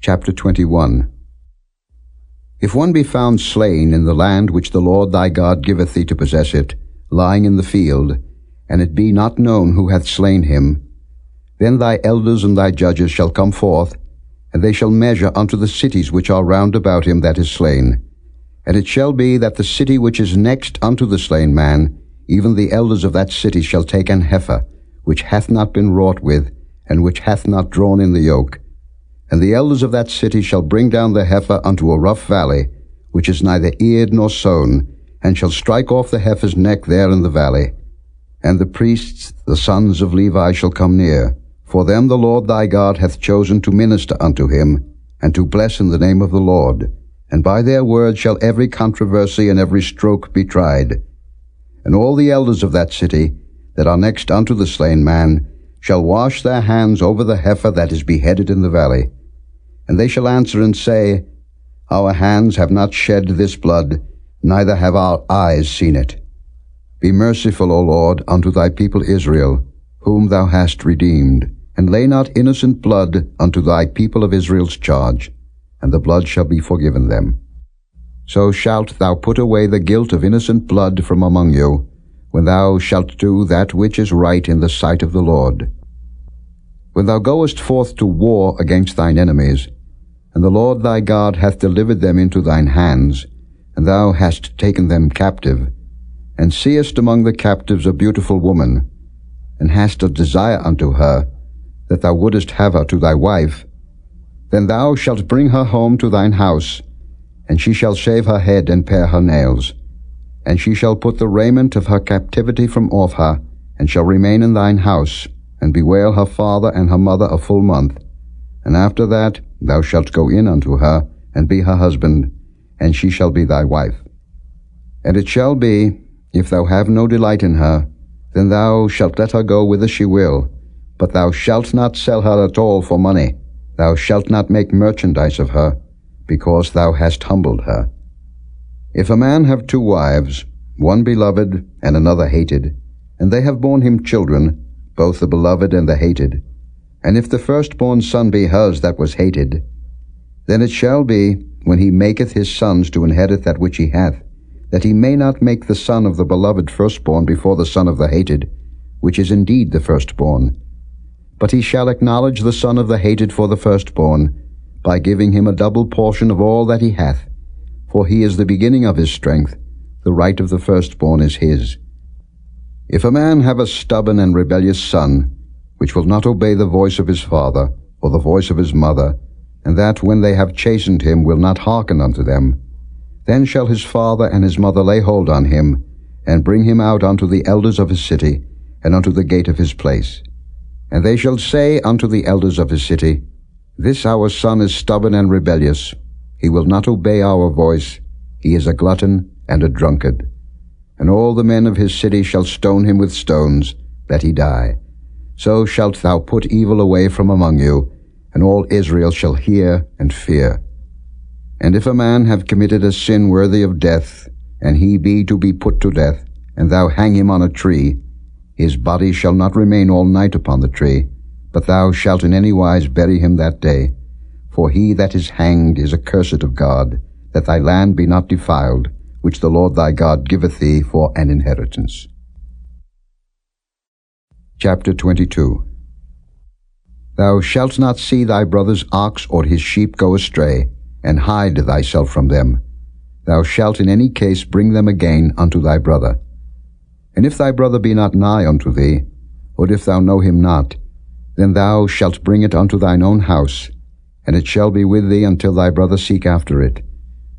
Chapter 21. If one be found slain in the land which the Lord thy God giveth thee to possess it, lying in the field, and it be not known who hath slain him, then thy elders and thy judges shall come forth, and they shall measure unto the cities which are round about him that is slain. And it shall be that the city which is next unto the slain man, even the elders of that city shall take an heifer, which hath not been wrought with, and which hath not drawn in the yoke. And the elders of that city shall bring down the heifer unto a rough valley, which is neither eared nor sown, and shall strike off the heifer's neck there in the valley. And the priests, the sons of Levi, shall come near, for them the Lord thy God hath chosen to minister unto him, and to bless in the name of the Lord. And by their word shall every controversy and every stroke be tried. And all the elders of that city, that are next unto the slain man, shall wash their hands over the heifer that is beheaded in the valley. And they shall answer and say, Our hands have not shed this blood, neither have our eyes seen it. Be merciful, O Lord, unto thy people Israel, whom thou hast redeemed, and lay not innocent blood unto thy people of Israel's charge, and the blood shall be forgiven them. So shalt thou put away the guilt of innocent blood from among you, when thou shalt do that which is right in the sight of the Lord. When thou goest forth to war against thine enemies, and the Lord thy God hath delivered them into thine hands, and thou hast taken them captive, and seest among the captives a beautiful woman, and hast a desire unto her, that thou wouldest have her to thy wife, then thou shalt bring her home to thine house, and she shall shave her head and pare her nails. And she shall put the raiment of her captivity from off her, and shall remain in thine house, and bewail her father and her mother a full month. And after that thou shalt go in unto her, and be her husband, and she shall be thy wife. And it shall be, if thou have no delight in her, then thou shalt let her go whither she will, but thou shalt not sell her at all for money. Thou shalt not make merchandise of her, because thou hast humbled her. If a man have two wives, one beloved and another hated, and they have borne him children, both the beloved and the hated, and if the firstborn son be hers that was hated, then it shall be, when he maketh his sons to inherit that which he hath, that he may not make the son of the beloved firstborn before the son of the hated, which is indeed the firstborn. But he shall acknowledge the son of the hated for the firstborn, by giving him a double portion of all that he hath. For he is the beginning of his strength, the right of the firstborn is his. If a man have a stubborn and rebellious son, which will not obey the voice of his father, or the voice of his mother, and that when they have chastened him will not hearken unto them, then shall his father and his mother lay hold on him, and bring him out unto the elders of his city, and unto the gate of his place. And they shall say unto the elders of his city, This our son is stubborn and rebellious. He will not obey our voice. He is a glutton and a drunkard. And all the men of his city shall stone him with stones, that he die. So shalt thou put evil away from among you, and all Israel shall hear and fear. And if a man have committed a sin worthy of death, and he be to be put to death, and thou hang him on a tree, his body shall not remain all night upon the tree, but thou shalt in any wise bury him that day. For he that is hanged is accursed of God, that thy land be not defiled, which the Lord thy God giveth thee for an inheritance. Chapter 22. Thou shalt not see thy brother's ox or his sheep go astray, and hide thyself from them. Thou shalt in any case bring them again unto thy brother. And if thy brother be not nigh unto thee, or if thou know him not, then thou shalt bring it unto thine own house, and it shall be with thee until thy brother seek after it,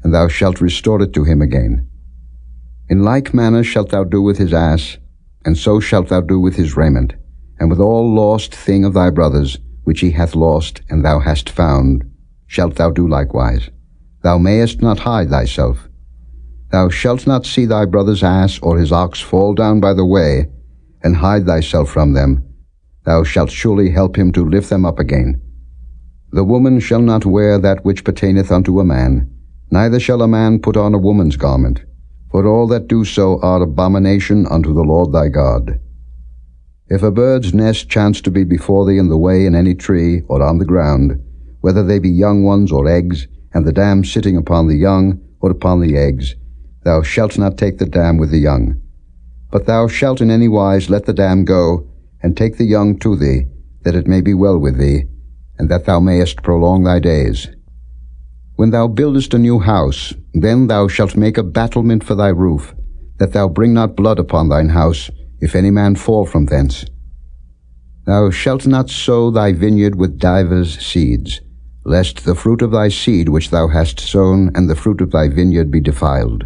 and thou shalt restore it to him again. In like manner shalt thou do with his ass, and so shalt thou do with his raiment, and with all lost thing of thy brother's, which he hath lost, and thou hast found, shalt thou do likewise. Thou mayest not hide thyself. Thou shalt not see thy brother's ass or his ox fall down by the way, and hide thyself from them. Thou shalt surely help him to lift them up again. The woman shall not wear that which pertaineth unto a man, neither shall a man put on a woman's garment, for all that do so are abomination unto the Lord thy God. If a bird's nest chance to be before thee in the way in any tree, or on the ground, whether they be young ones or eggs, and the dam sitting upon the young or upon the eggs, thou shalt not take the dam with the young. But thou shalt in any wise let the dam go, and take the young to thee, that it may be well with thee, and that thou mayest prolong thy days. When thou buildest a new house, then thou shalt make a battlement for thy roof, that thou bring not blood upon thine house, if any man fall from thence. Thou shalt not sow thy vineyard with divers seeds, lest the fruit of thy seed which thou hast sown and the fruit of thy vineyard be defiled.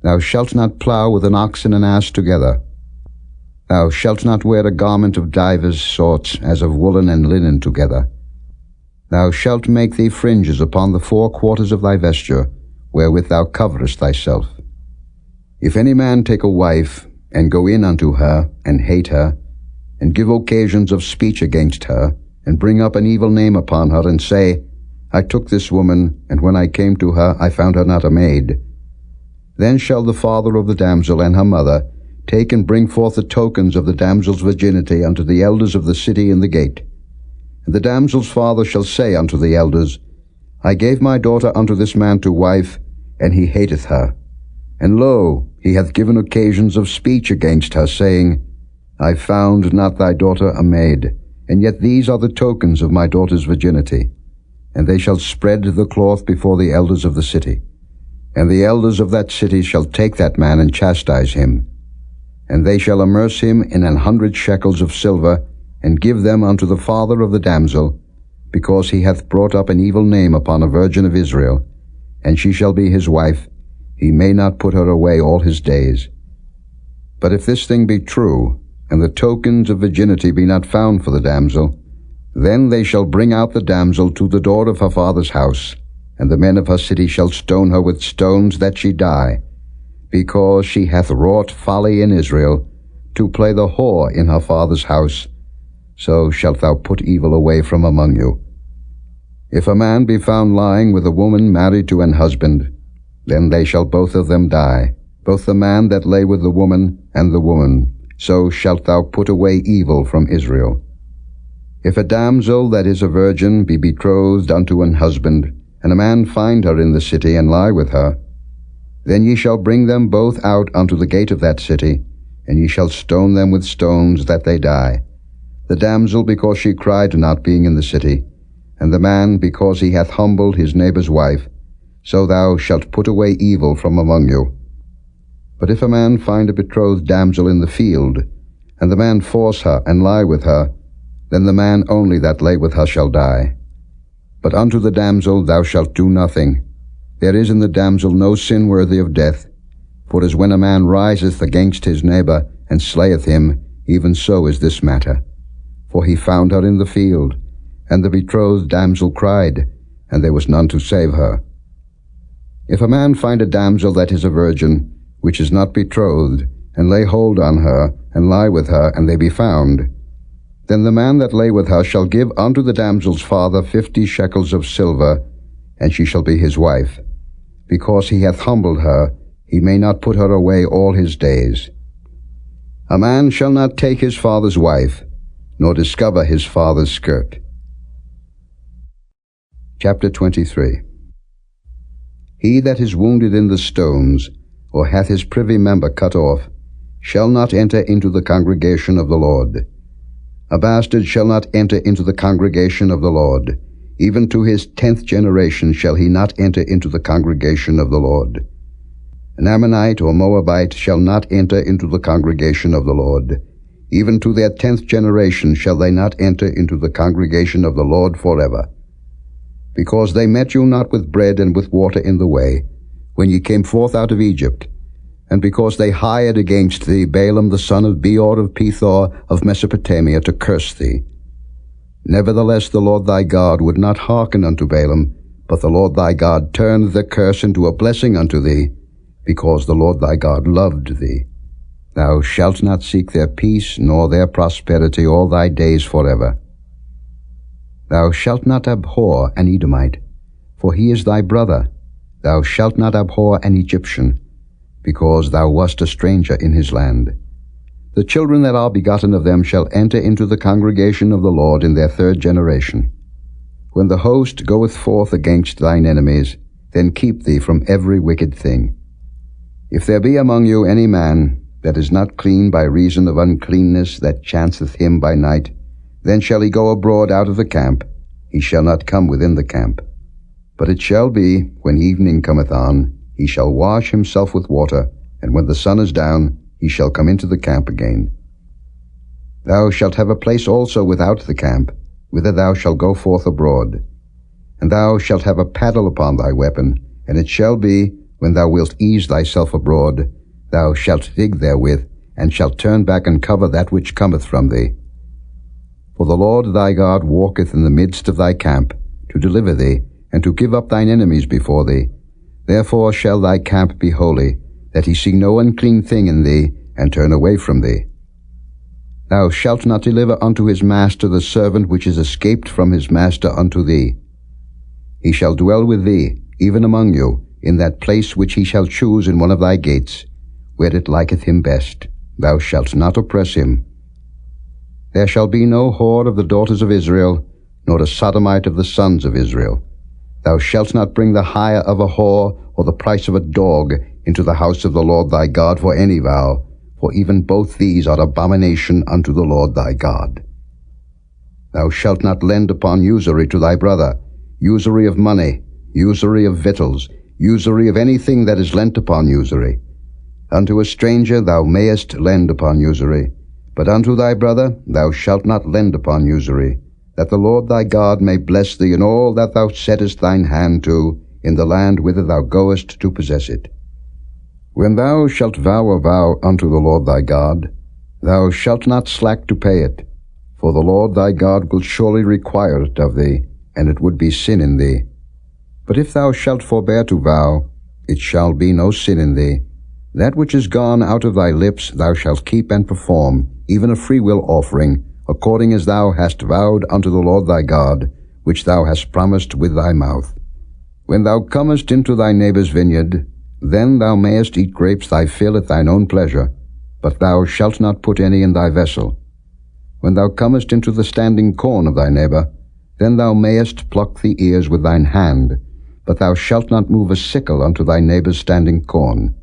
Thou shalt not plow with an ox and an ass together. Thou shalt not wear a garment of divers sorts, as of woolen and linen together. Thou shalt make thee fringes upon the 4 quarters of thy vesture, wherewith thou coverest thyself. If any man take a wife, and go in unto her, and hate her, and give occasions of speech against her, and bring up an evil name upon her, and say, I took this woman, and when I came to her, I found her not a maid. Then shall the father of the damsel and her mother take and bring forth the tokens of the damsel's virginity unto the elders of the city in the gate. And the damsel's father shall say unto the elders, I gave my daughter unto this man to wife, and he hateth her. And lo, he hath given occasions of speech against her, saying, I found not thy daughter a maid, and yet these are the tokens of my daughter's virginity. And they shall spread the cloth before the elders of the city. And the elders of that city shall take that man and chastise him. And they shall amerce him in 100 shekels of silver, and give them unto the father of the damsel, because he hath brought up an evil name upon a virgin of Israel, and she shall be his wife. He may not put her away all his days. But if this thing be true, and the tokens of virginity be not found for the damsel, then they shall bring out the damsel to the door of her father's house, and the men of her city shall stone her with stones that she die, because she hath wrought folly in Israel, to play the whore in her father's house. So shalt thou put evil away from among you. If a man be found lying with a woman married to an husband, then they shall both of them die, both the man that lay with the woman and the woman. So shalt thou put away evil from Israel. If a damsel that is a virgin be betrothed unto an husband, and a man find her in the city, and lie with her, then ye shall bring them both out unto the gate of that city, and ye shall stone them with stones that they die, the damsel because she cried not, being in the city, and the man because he hath humbled his neighbour's wife. So thou shalt put away evil from among you. But if a man find a betrothed damsel in the field, and the man force her, and lie with her, then the man only that lay with her shall die. But unto the damsel thou shalt do nothing. There is in the damsel no sin worthy of death. For as when a man riseth against his neighbour, and slayeth him, even so is this matter. For he found her in the field, and the betrothed damsel cried, and there was none to save her. If a man find a damsel that is a virgin, which is not betrothed, and lay hold on her, and lie with her, and they be found, then the man that lay with her shall give unto the damsel's father 50 shekels of silver, and she shall be his wife. Because he hath humbled her, he may not put her away all his days. A man shall not take his father's wife, nor discover his father's skirt. Chapter 23. He that is wounded in the stones, or hath his privy member cut off, shall not enter into the congregation of the Lord. A bastard shall not enter into the congregation of the Lord. Even to his 10th generation shall he not enter into the congregation of the Lord. An Ammonite or Moabite shall not enter into the congregation of the Lord. Even to their 10th generation shall they not enter into the congregation of the Lord forever. Because they met you not with bread and with water in the way, when ye came forth out of Egypt, and because they hired against thee Balaam the son of Beor of Pethor of Mesopotamia to curse thee. Nevertheless the Lord thy God would not hearken unto Balaam, but the Lord thy God turned the curse into a blessing unto thee, because the Lord thy God loved thee. Thou shalt not seek their peace, nor their prosperity all thy days forever. Thou shalt not abhor an Edomite, for he is thy brother. Thou shalt not abhor an Egyptian, because thou wast a stranger in his land. The children that are begotten of them shall enter into the congregation of the Lord in their 3rd generation. When the host goeth forth against thine enemies, then keep thee from every wicked thing. If there be among you any man that is not clean by reason of uncleanness that chanceth him by night, then shall he go abroad out of the camp, he shall not come within the camp. But it shall be, when evening cometh on, he shall wash himself with water, and when the sun is down, he shall come into the camp again. Thou shalt have a place also without the camp, whither thou shalt go forth abroad. And thou shalt have a paddle upon thy weapon, and it shall be, when thou wilt ease thyself abroad, thou shalt dig therewith, and shalt turn back and cover that which cometh from thee. For the Lord thy God walketh in the midst of thy camp, to deliver thee, and to give up thine enemies before thee. Therefore shall thy camp be holy, that he see no unclean thing in thee, and turn away from thee. Thou shalt not deliver unto his master the servant which is escaped from his master unto thee. He shall dwell with thee, even among you, in that place which he shall choose in one of thy gates, where it liketh him best. Thou shalt not oppress him. There shall be no whore of the daughters of Israel, nor a sodomite of the sons of Israel. Thou shalt not bring the hire of a whore, or the price of a dog, into the house of the Lord thy God for any vow, for even both these are abomination unto the Lord thy God. Thou shalt not lend upon usury to thy brother, usury of money, usury of victuals, usury of anything that is lent upon usury. Unto a stranger thou mayest lend upon usury, but unto thy brother thou shalt not lend upon usury, that the Lord thy God may bless thee in all that thou settest thine hand to, in the land whither thou goest to possess it. When thou shalt vow a vow unto the Lord thy God, thou shalt not slack to pay it, for the Lord thy God will surely require it of thee, and it would be sin in thee. But if thou shalt forbear to vow, it shall be no sin in thee. That which is gone out of thy lips thou shalt keep and perform, even a freewill offering, according as thou hast vowed unto the Lord thy God, which thou hast promised with thy mouth. When thou comest into thy neighbour's vineyard, then thou mayest eat grapes thy fill at thine own pleasure, but thou shalt not put any in thy vessel. When thou comest into the standing corn of thy neighbour, then thou mayest pluck the ears with thine hand, but thou shalt not move a sickle unto thy neighbour's standing corn.